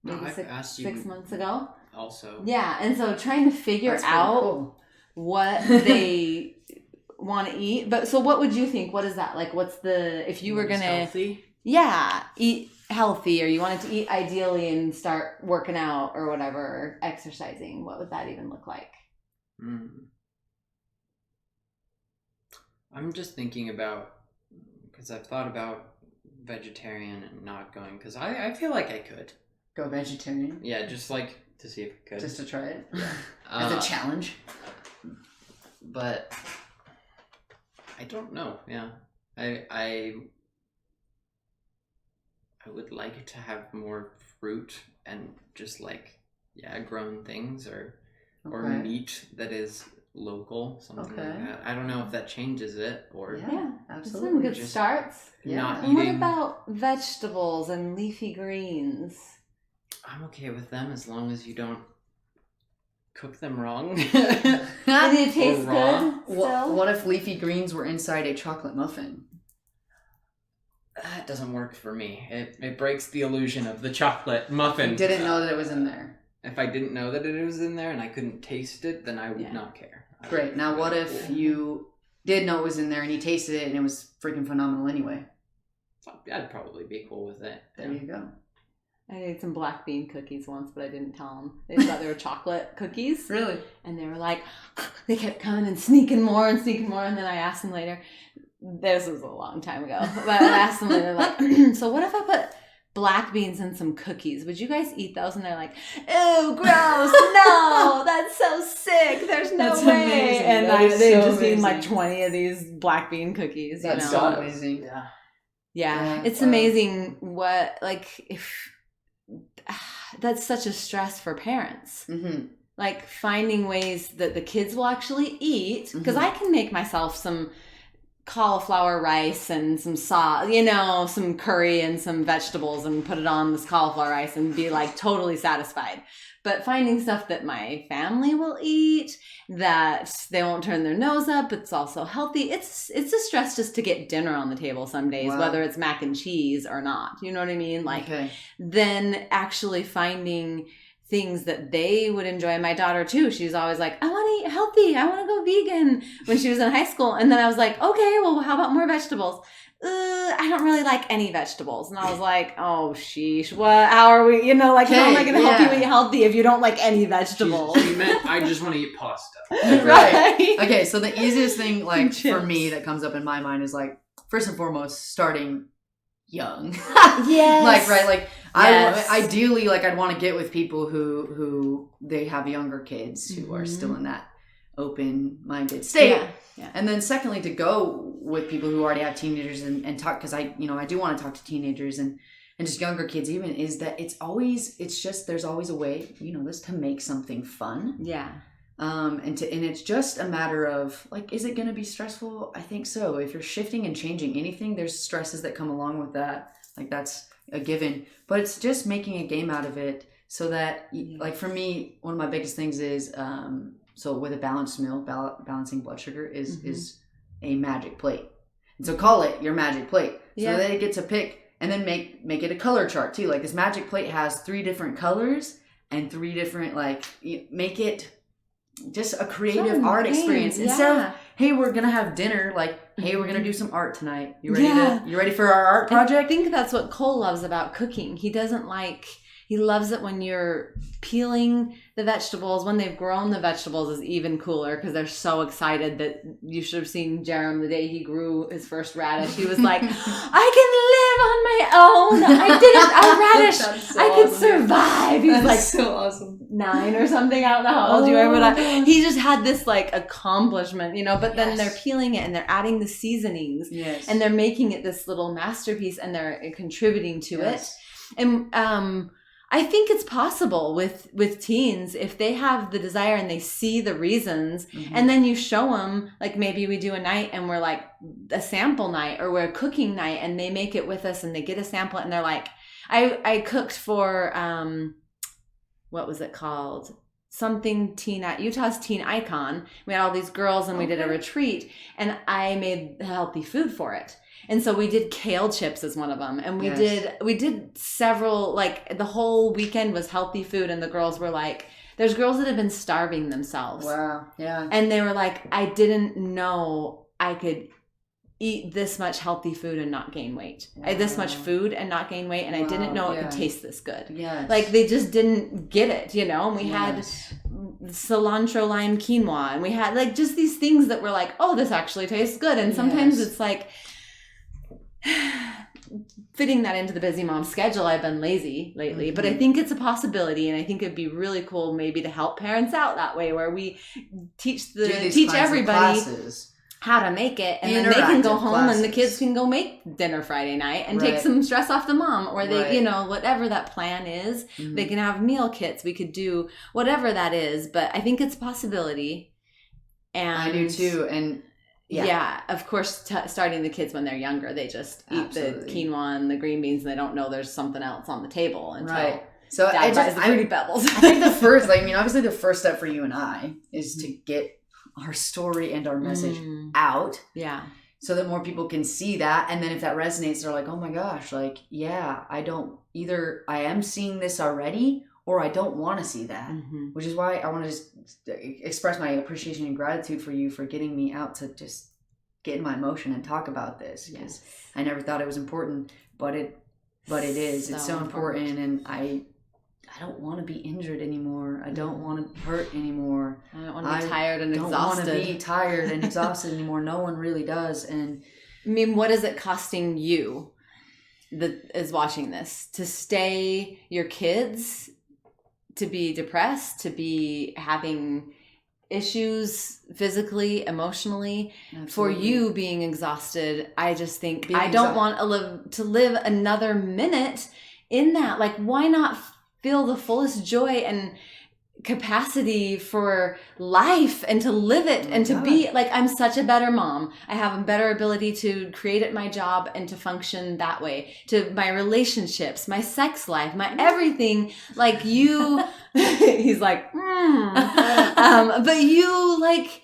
Maybe 6 months ago. Also. Yeah, and so trying to figure out what they want to eat. But so what would you think? What is that? Like what's the, if you were going to healthy? Yeah, eat healthy, or you wanted to eat ideally and start working out or whatever, or exercising, what would that even look like? I'm just thinking about, because I've thought about vegetarian and not going, because I feel like I could. Go vegetarian? Yeah, just like to see if I could. Just to try it? Yeah. As a challenge? But I don't know, yeah. I would like to have more fruit and just like, grown things or meat that is local, something like that. I don't know if that changes it or... Yeah, absolutely. Some good starts. Not And eating... what about vegetables and leafy greens? I'm okay with them as long as you don't cook them wrong. And it tastes good still? What if leafy greens were inside a chocolate muffin? That doesn't work for me. It breaks the illusion of the chocolate muffin. You didn't know that it was in there. If I didn't know that it was in there and I couldn't taste it, then I would not care. Great. Now what if you did know it was in there and you tasted it and it was freaking phenomenal anyway? I'd probably be cool with it. There you go. I ate some black bean cookies once, but I didn't tell them. They thought they were chocolate cookies. Really? And they were like, they kept coming and sneaking more. And then I asked them later, this was a long time ago, but I asked them later, like, so what if I put black beans in some cookies? Would you guys eat those? And they're like, ew, gross. No, that's so sick. There's no way. Amazing. And they just eaten like 20 of these black bean cookies. That's so amazing. Yeah. It's amazing what, like, if that's such a stress for parents. Like finding ways that the kids will actually eat, because I can make myself some cauliflower rice and some sauce, some curry and some vegetables and put it on this cauliflower rice and be like totally satisfied. But finding stuff that my family will eat, that they won't turn their nose up, it's also healthy. It's a stress just to get dinner on the table some days, whether it's mac and cheese or not. You know what I mean? Like, then actually finding things that they would enjoy. My daughter too, she's always like, I want to eat healthy, I want to go vegan, when she was in high school. And then I was like, okay, well, how about more vegetables? I don't really like any vegetables. And I was like, oh sheesh, how are we, how am I going to help you eat healthy if you don't like any vegetables? She meant I just want to eat pasta. Right. Okay, so the easiest thing, like, for me that comes up in my mind is, like, first and foremost, starting young. Yes. Ideally, like, I'd want to get with people who they have younger kids who are still in that open-minded state. Yeah. And then secondly, to go with people who already have teenagers and talk, because I do want to talk to teenagers and just younger kids even, is that there's always a way, this to make something fun. Yeah. And it's just a matter of, like, is it going to be stressful? I think so. If you're shifting and changing anything, there's stresses that come along with that. Like, that's a given, but it's just making a game out of it so that, like for me, one of my biggest things is, so with a balanced meal, balancing blood sugar is a magic plate. And so call it your magic plate. So they get to pick and then make it a color chart too. Like this magic plate has 3 different colors and 3 different, like, make it just a creative art experience. Instead of, hey, we're going to have dinner, like, hey, we're going to do some art tonight. You ready for our art project? I think that's what Cole loves about cooking. He loves it when you're peeling the vegetables. When they've grown the vegetables is even cooler because they're so excited. That you should have seen Jerem the day he grew his first radish. He was like, I can live on my own. I didn't, a radish, so I could survive. He was like so awesome. 9 or something. I don't know how old you are, but he just had this like accomplishment, but then they're peeling it and they're adding the seasonings and they're making it this little masterpiece and they're contributing to it. And, I think it's possible with teens if they have the desire and they see the reasons and then you show them, like maybe we do a night and we're like a sample night or we're a cooking night and they make it with us and they get a sample and they're like, I cooked for, what was it called? Something teen at Utah's Teen Icon. We had all these girls and we did a retreat and I made healthy food for it. And so we did kale chips as one of them. And we did several, like the whole weekend was healthy food. And the girls were like, there's girls that have been starving themselves. Wow. Yeah. And they were like, I didn't know I could eat this much healthy food and not gain weight. Wow. This much food and not gain weight. And I didn't know it could taste this good. Yes. Like they just didn't get it, And we had cilantro lime quinoa. And we had like just these things that were like, oh, this actually tastes good. And sometimes it's like, fitting that into the busy mom schedule. I've been lazy lately, but I think it's a possibility, and I think it'd be really cool maybe to help parents out that way, where we teach everybody how to make it, and then they can go home and the kids can go make dinner Friday night and take some stress off the mom, or they, whatever that plan is, they can have meal kits. We could do whatever that is, but I think it's a possibility. And I do too, and yeah, of course, starting the kids when they're younger, they just eat the quinoa and the green beans and they don't know there's something else on the table until so Dad buys the Fruity Pebbles. I think the first, obviously the first step for you and I is to get our story and our message out. Yeah. So that more people can see that. And then if that resonates, they're like, oh my gosh, I am seeing this already, or I don't want to see that, which is why I want to just express my appreciation and gratitude for you for getting me out to just get in my emotion and talk about this. Because I never thought it was important, but it is. It's so important, and I don't want to be injured anymore. I don't want to hurt anymore. I don't want to be tired and exhausted. I don't want to be tired and exhausted anymore. No one really does. And I mean, what is it costing you that is watching this to stay your kids? To be depressed, to be having issues physically, emotionally, for you being exhausted. I just think I don't want to live another minute in that. Like, why not feel the fullest joy and capacity for life and to live it and to be like, I'm such a better mom. I have a better ability to create at my job and to function that way, to my relationships, my sex life, my everything. Like you, he's like, but you like,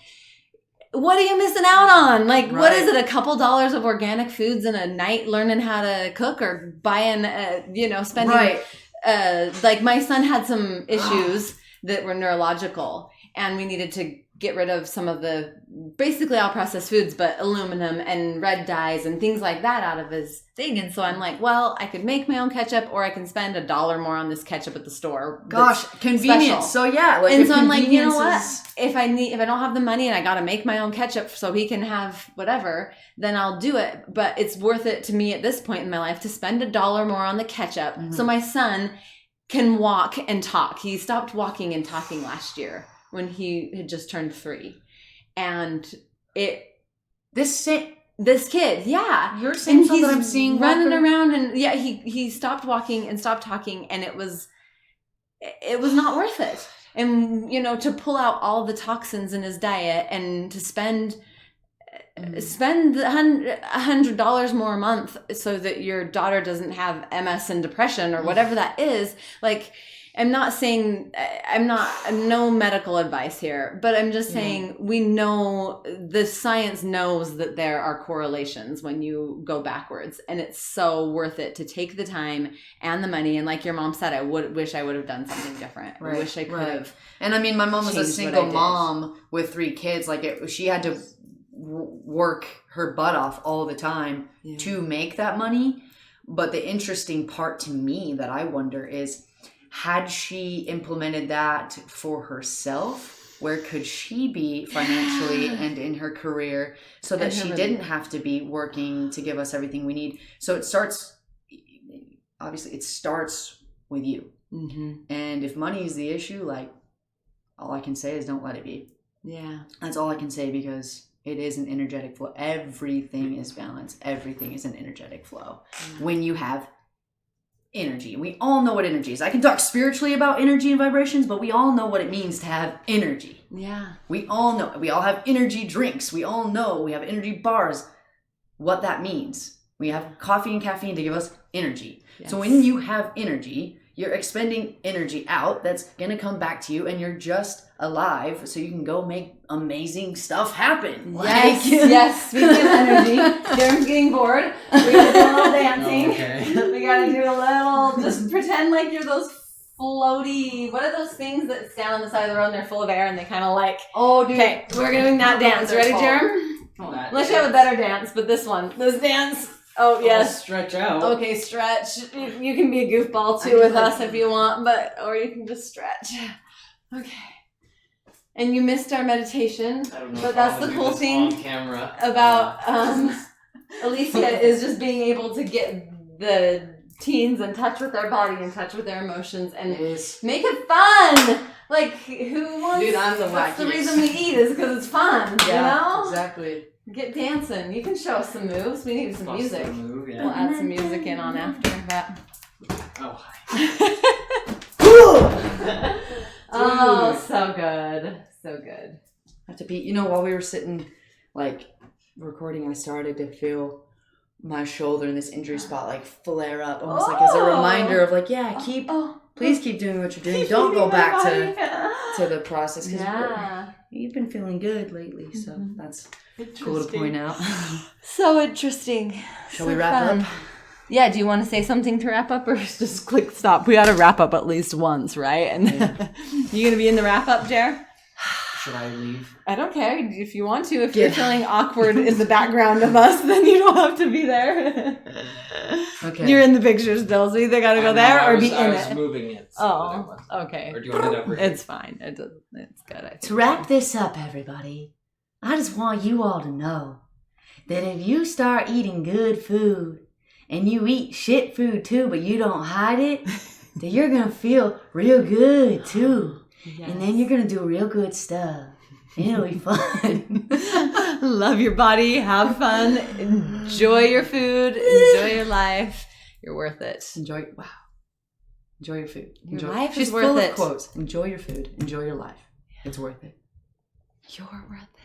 what are you missing out on? Like, what is it? A couple dollars of organic foods in a night learning how to cook, or buying, spending, like my son had some issues that were neurological, and we needed to get rid of some of the basically all processed foods, but aluminum and red dyes and things like that out of his thing. And so I'm like, well, I could make my own ketchup, or I can spend $1 more on this ketchup at the store. Gosh, convenience. Special. So and so I'm like, you know what? If I don't have the money and I got to make my own ketchup so he can have whatever, then I'll do it. But it's worth it to me at this point in my life to spend $1 more on the ketchup. So my son can walk and talk. He stopped walking and talking last year when he had just turned 3. And this kid, you're seeing something I'm seeing running around, and he stopped walking and stopped talking, and it was not worth it. And to pull out all the toxins in his diet and to spend spend $100 more a month so that your daughter doesn't have MS and depression or whatever that is. Like, I'm not saying, no medical advice here, but I'm just saying we know, the science knows that there are correlations when you go backwards, and it's so worth it to take the time and the money. And like your mom said, I wish I would have done something different. Right, I wish I could have. And I mean, my mom was a changed single what I did. mom with 3 kids. Like, she had to work her butt off all the time to make that money. But the interesting part to me that I wonder is, had she implemented that for herself, where could she be financially and in her career, so that she didn't have to be working to give us everything we need? So it starts with you. Mm-hmm. And if money is the issue, like, all I can say is don't let it be. Yeah. That's all I can say, because it is an energetic flow. Everything is balance. Everything is an energetic flow. Mm-hmm. When you have energy. We all know what energy is. I can talk spiritually about energy and vibrations, but we all know what it means to have energy. Yeah. We all know. We all have energy drinks. We all know we have energy bars. What that means. We have coffee and caffeine to give us energy. Yes. So when you have energy, you're expending energy out that's going to come back to you, and you're just alive so you can go make amazing stuff happen. Yes, yes. Speaking of energy, Darren's getting bored. We gotta do a little dancing. Okay. We gotta do a little, just pretend like you're those floaty, what are those things that stand on the side of the road and they're full of air and they kind of like, okay, we're doing that dance. Ready, Darren? Unless you have a better dance, but this dance. Oh, yes. Stretch out. Okay, stretch. You can be a goofball too with us if you want, or you can just stretch. Okay. And you missed our meditation, but that's the cool thing about Alicia is just being able to get the teens in touch with their body, in touch with their emotions, and make it fun. Like, who wants? Dude, I'm the wackiest. That's the reason we eat is because it's fun. Yeah, you know? Exactly. Get dancing. You can show us some moves. We need some music. We'll add some music in on after that. Oh, hi. Oh, so good. So good. I have to be, while we were sitting, like, recording, I started to feel my shoulder in this injury spot, like, flare up. Almost like as a reminder of, like, please keep doing what you're doing. Don't go back to the process. Because you've been feeling good lately, so that's cool to point out. So interesting. Shall we wrap up? Yeah, do you want to say something to wrap up, or just click stop? We got to wrap up at least once, right? And you going to be in the wrap up, Jer? Should I leave? I don't care if you want to. If you're feeling awkward in the background of us, then you don't have to be there. Okay. You're in the picture still, so you either got to go there or be in it. I was moving it. So okay. Or do you want it over here? It's fine. It's good. I think. To wrap this up, everybody, I just want you all to know that if you start eating good food, and you eat shit food too, but you don't hide it, then you're going to feel real good too. Yes. And then you're going to do real good stuff. And it'll be fun. Love your body. Have fun. Enjoy your food. Enjoy your life. You're worth it. Enjoy your food. Your life is worth it. Quotes. Enjoy your food. Enjoy your life. It's worth it. You're worth it.